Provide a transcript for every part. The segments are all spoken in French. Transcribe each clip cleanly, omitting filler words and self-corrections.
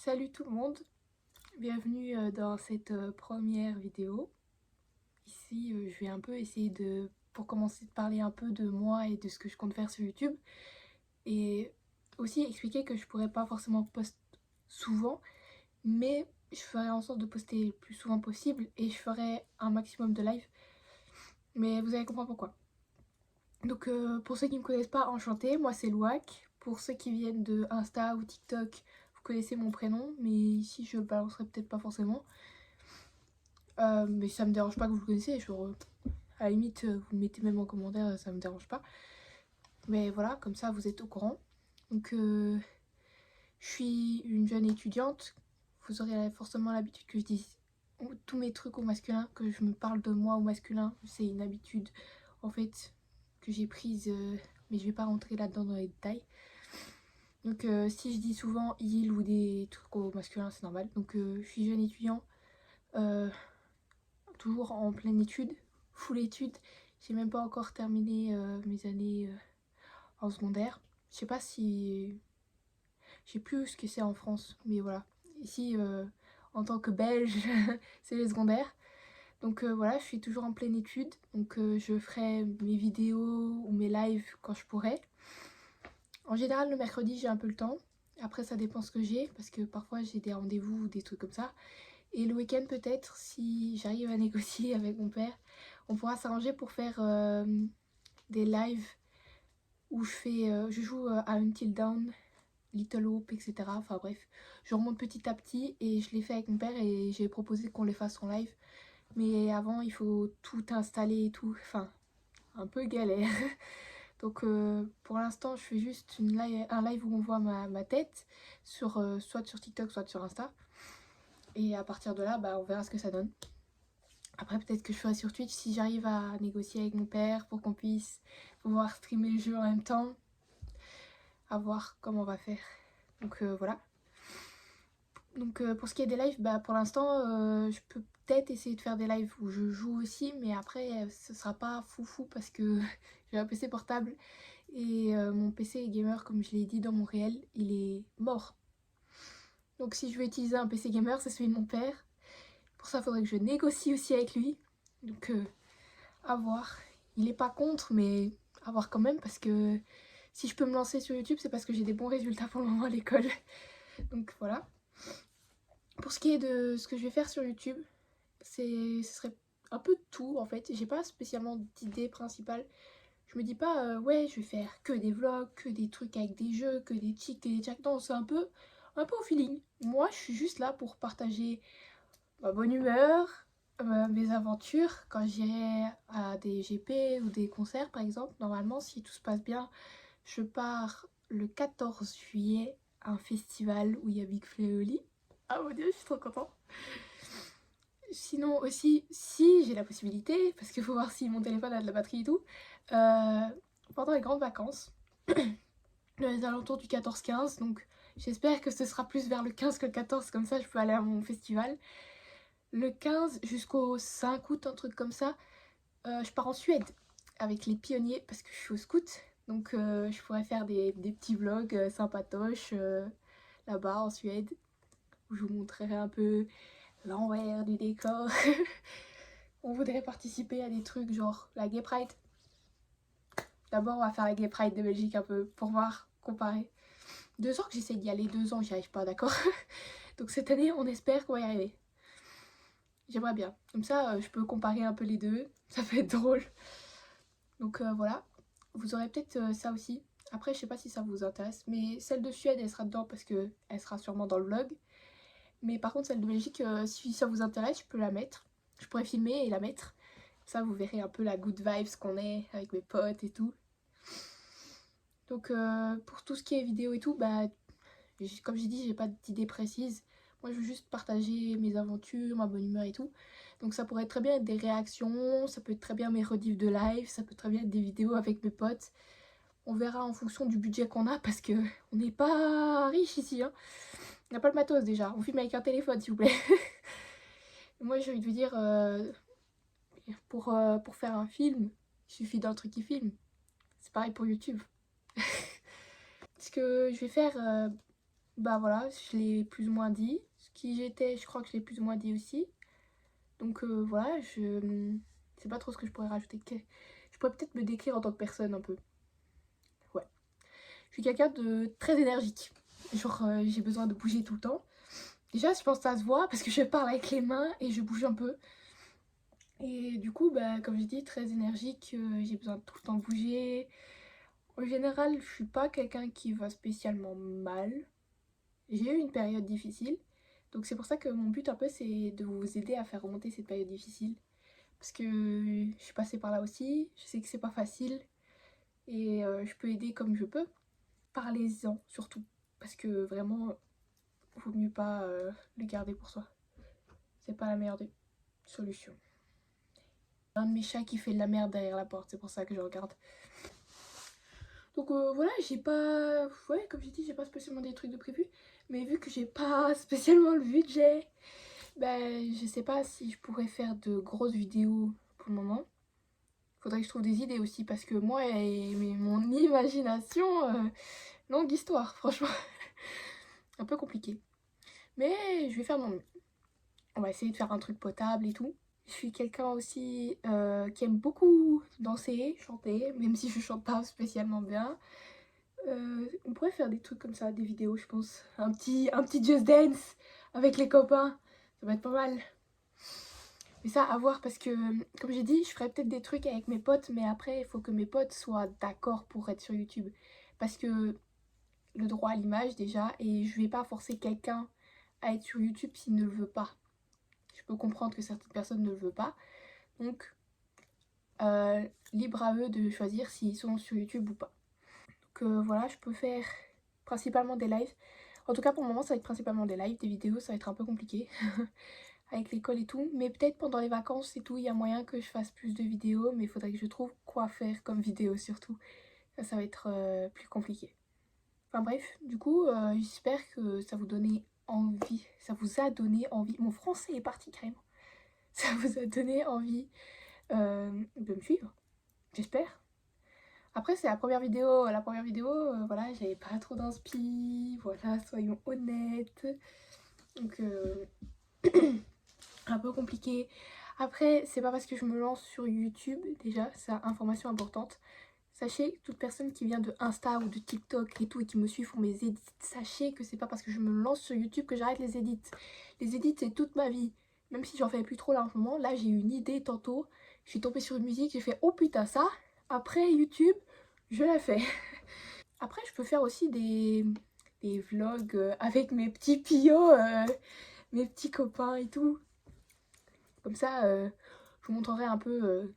Salut tout le monde, bienvenue dans cette première vidéo. Ici je vais un peu essayer pour commencer de parler un peu de moi et de ce que je compte faire sur YouTube. Et aussi expliquer que je pourrais pas forcément poster souvent, mais je ferai en sorte de poster le plus souvent possible et je ferai un maximum de live. Mais vous allez comprendre pourquoi. Donc pour ceux qui ne me connaissent pas, enchantée, moi c'est Louac. Pour ceux qui viennent de Insta ou TikTok, vous connaissez mon prénom, mais ici je le balancerai peut-être pas forcément. Mais ça me dérange pas que vous le connaissiez, à la limite vous le mettez même en commentaire, ça me dérange pas. Mais voilà, comme ça vous êtes au courant. Donc je suis une jeune étudiante, vous aurez forcément l'habitude que je dise tous mes trucs au masculin, que je me parle de moi au masculin. C'est une habitude en fait que j'ai prise, mais je vais pas rentrer là-dedans dans les détails. Donc si je dis souvent il ou des trucs au masculin, c'est normal. Donc je suis jeune étudiant, toujours en pleine étude, full étude. J'ai même pas encore terminé mes années en secondaire. Je sais pas si... Je sais plus ce que c'est en France, mais voilà. Ici, en tant que belge, c'est les secondaires. Donc voilà, je suis toujours en pleine étude. Donc je ferai mes vidéos ou mes lives quand je pourrai. En général, le mercredi, j'ai un peu le temps. Après, ça dépend ce que j'ai, parce que parfois j'ai des rendez-vous ou des trucs comme ça. Et le week-end, peut-être, si j'arrive à négocier avec mon père, on pourra s'arranger pour faire des lives où je joue à Until Dawn, Little Hope, etc. Enfin bref, je remonte petit à petit et je l'ai fait avec mon père et j'ai proposé qu'on les fasse en live. Mais avant, il faut tout installer et tout. Enfin, un peu galère. Donc pour l'instant, je fais juste un live où on voit ma tête, soit sur TikTok, soit sur Insta. Et à partir de là, on verra ce que ça donne. Après, peut-être que je ferai sur Twitch si j'arrive à négocier avec mon père pour qu'on puisse pouvoir streamer le jeu en même temps. À voir comment on va faire. Donc voilà. Donc pour ce qui est des lives, pour l'instant, je peux peut-être essayer de faire des lives où je joue aussi, mais après, ce sera pas foufou parce que j'ai un PC portable et mon PC gamer, comme je l'ai dit dans mon réel, il est mort. Donc si je veux utiliser un PC gamer, c'est celui de mon père. Pour ça, il faudrait que je négocie aussi avec lui. Donc à voir. Il est pas contre, mais à voir quand même parce que si je peux me lancer sur YouTube, c'est parce que j'ai des bons résultats pour le moment à l'école. Donc voilà. Pour ce qui est de ce que je vais faire sur YouTube, ce serait un peu de tout en fait. J'ai pas spécialement d'idée principale. Je me dis pas ouais, je vais faire que des vlogs, que des trucs avec des jeux, que des cheats, que des chats. Non, c'est un peu au feeling. Moi, je suis juste là pour partager ma bonne humeur, mes aventures quand j'irai à des GP ou des concerts par exemple. Normalement, si tout se passe bien, je pars le 14 juillet à un festival où il y a Big Flo et Oli. Ah mon dieu, je suis trop contente. Sinon aussi, si j'ai la possibilité, parce qu'il faut voir si mon téléphone a de la batterie et tout, pendant les grandes vacances, les alentours du 14-15, donc j'espère que ce sera plus vers le 15 que le 14, comme ça je peux aller à mon festival. Le 15 jusqu'au 5 août, un truc comme ça, je pars en Suède avec les pionniers parce que je suis au scout. Donc je pourrais faire des petits vlogs sympatoches là-bas en Suède où je vous montrerai un peu l'envers du décor. On voudrait participer à des trucs genre la Gay Pride. D'abord on va faire la Gay Pride de Belgique un peu pour voir, comparer. 2 ans que j'essaie d'y aller, 2 ans j'y arrive pas, d'accord. Donc cette année on espère qu'on va y arriver. J'aimerais bien. Comme ça je peux comparer un peu les deux, ça va être drôle. Donc voilà, vous aurez peut-être ça aussi. Après je sais pas si ça vous intéresse, mais celle de Suède elle sera dedans parce que elle sera sûrement dans le vlog. Mais par contre celle de Belgique, si ça vous intéresse, je peux la mettre. Je pourrais filmer et la mettre. Ça vous verrez un peu la good vibes qu'on est avec mes potes et tout. Donc pour tout ce qui est vidéo et tout, comme j'ai dit, j'ai pas d'idée précise. Moi je veux juste partager mes aventures, ma bonne humeur et tout. Donc ça pourrait très bien être des réactions, ça peut être très bien mes rediffs de live, ça peut très bien être des vidéos avec mes potes. On verra en fonction du budget qu'on a parce que on n'est pas riche ici, hein. On n'a pas le matos déjà, on filme avec un téléphone s'il vous plaît. Moi j'ai envie de vous dire, pour faire un film, il suffit d'un truc qui filme. C'est pareil pour YouTube. Ce que je vais faire bah voilà, je l'ai plus ou moins dit. Ce qui j'étais, je crois que je l'ai plus ou moins dit aussi. Donc voilà, je sais pas trop ce que je pourrais rajouter. Je pourrais peut-être me décrire en tant que personne un peu. Ouais. Je suis quelqu'un de très énergique. Genre, j'ai besoin de bouger tout le temps. Déjà, je pense que ça se voit parce que je parle avec les mains et je bouge un peu. Et du coup, bah, comme j'ai dit, très énergique, j'ai besoin de tout le temps bouger. En général, je suis pas quelqu'un qui va spécialement mal. J'ai eu une période difficile. Donc c'est pour ça que mon but un peu, c'est de vous aider à faire remonter cette période difficile. Parce que je suis passée par là aussi, je sais que c'est pas facile. Et je peux aider comme je peux. Parlez-en surtout. Parce que vraiment, vaut mieux pas le garder pour soi. C'est pas la meilleure des solutions. Un de mes chats qui fait de la merde derrière la porte, c'est pour ça que je regarde. Donc voilà, j'ai pas... Ouais, comme j'ai dit, j'ai pas spécialement des trucs de prévu. Mais vu que j'ai pas spécialement le budget, ben je sais pas si je pourrais faire de grosses vidéos pour le moment. Faudrait que je trouve des idées aussi parce que moi et mon imagination, longue histoire, franchement. Un peu compliqué. Mais je vais faire mon mieux. On va essayer de faire un truc potable et tout. Je suis quelqu'un aussi qui aime beaucoup danser, chanter, même si je chante pas spécialement bien. On pourrait faire des trucs comme ça, des vidéos, je pense. Un petit Just Dance avec les copains, ça va être pas mal. Mais ça, à voir, parce que, comme j'ai dit, je ferais peut-être des trucs avec mes potes, mais après, il faut que mes potes soient d'accord pour être sur YouTube. Parce que le droit à l'image, déjà, et je vais pas forcer quelqu'un à être sur YouTube s'il ne le veut pas. Je peux comprendre que certaines personnes ne le veulent pas. Donc, libre à eux de choisir s'ils sont sur YouTube ou pas. Donc voilà, je peux faire principalement des lives. En tout cas, pour le moment, ça va être principalement des lives, des vidéos, ça va être un peu compliqué avec l'école et tout. Mais peut-être pendant les vacances et tout, il y a moyen que je fasse plus de vidéos, mais il faudrait que je trouve quoi faire comme vidéo surtout. Ça va être plus compliqué. Enfin bref, du coup, j'espère que ça vous donnait envie, ça vous a donné envie. Mon français est parti carrément. Ça vous a donné envie de me suivre, j'espère. Après, c'est la première vidéo. La première vidéo, voilà, j'avais pas trop d'inspi. Voilà, soyons honnêtes. Donc, un peu compliqué. Après, c'est pas parce que je me lance sur YouTube, déjà, c'est information importante. Sachez, toute personne qui vient de Insta ou de TikTok et tout et qui me suit pour mes edits, sachez que c'est pas parce que je me lance sur YouTube que j'arrête les edits. Les edits, c'est toute ma vie. Même si j'en fais plus trop là en ce moment, là j'ai eu une idée tantôt. Je suis tombée sur une musique, j'ai fait oh putain ça. Après YouTube, je la fais. Après, je peux faire aussi des vlogs avec mes petits pillots, mes petits copains et tout. Comme ça, je vous montrerai un peu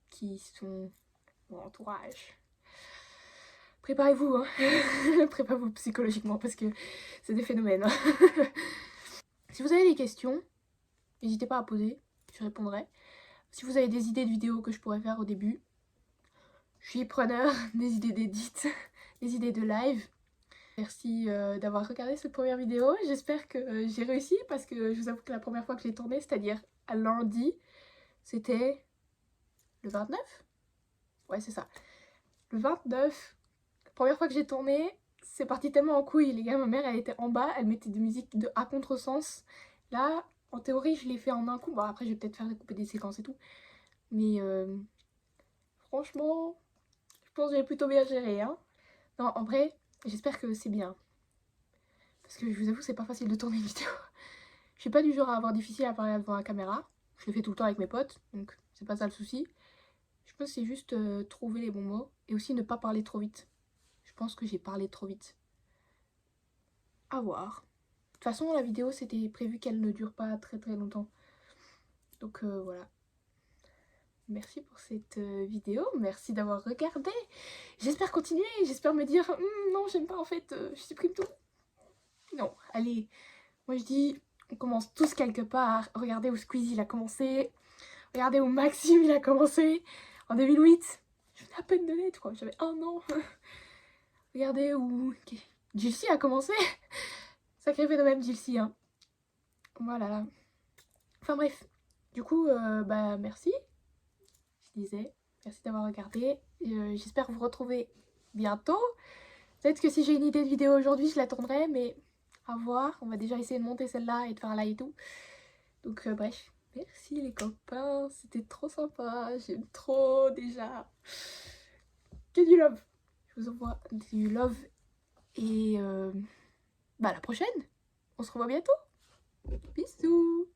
qui sont mon entourage. Préparez-vous, hein. Préparez-vous psychologiquement parce que c'est des phénomènes. Si vous avez des questions, n'hésitez pas à poser, je répondrai. Si vous avez des idées de vidéos que je pourrais faire au début, je suis preneur des idées d'édit, des idées de live. Merci d'avoir regardé cette première vidéo. J'espère que j'ai réussi parce que je vous avoue que la première fois que j'ai tourné, c'est-à-dire à lundi, c'était le 29 ? Ouais, c'est ça. Le 29, la première fois que j'ai tourné, c'est parti tellement en couille, les gars. Ma mère, elle était en bas, elle mettait des musiques à contresens. Là, en théorie, je l'ai fait en un coup. Bon, après, je vais peut-être faire couper des séquences et tout. Mais franchement, je pense que j'ai plutôt bien géré, hein. Non, en vrai, j'espère que c'est bien. Parce que je vous avoue, c'est pas facile de tourner une vidéo. Je suis pas du genre à avoir difficile à parler devant la caméra. Je le fais tout le temps avec mes potes, donc c'est pas ça le souci. Je pense que c'est juste trouver les bons mots et aussi ne pas parler trop vite. Je pense que j'ai parlé trop vite. À voir. De toute façon, la vidéo, c'était prévu qu'elle ne dure pas très très longtemps. Donc voilà. Merci pour cette vidéo, merci d'avoir regardé. J'espère continuer, j'espère me dire non, j'aime pas en fait, je supprime tout. Non, allez, moi je dis, on commence tous quelque part. Regardez où Squeezie il a commencé, regardez où Maxime il a commencé en 2008. Je venais à peine de naître, quoi, j'avais 1 an. Regardez où Jilcy a commencé. Sacré phénomène Jilcy, hein. Voilà. Enfin bref, du coup, bah merci. Je disais, merci d'avoir regardé. J'espère vous retrouver bientôt. Peut-être que si j'ai une idée de vidéo aujourd'hui, je la tournerai, mais à voir. On va déjà essayer de monter celle-là et de faire là et tout. Donc bref, merci les copains, c'était trop sympa, j'aime trop déjà. Que du love. Je vous envoie du love et à la prochaine. On se revoit bientôt. Bisous.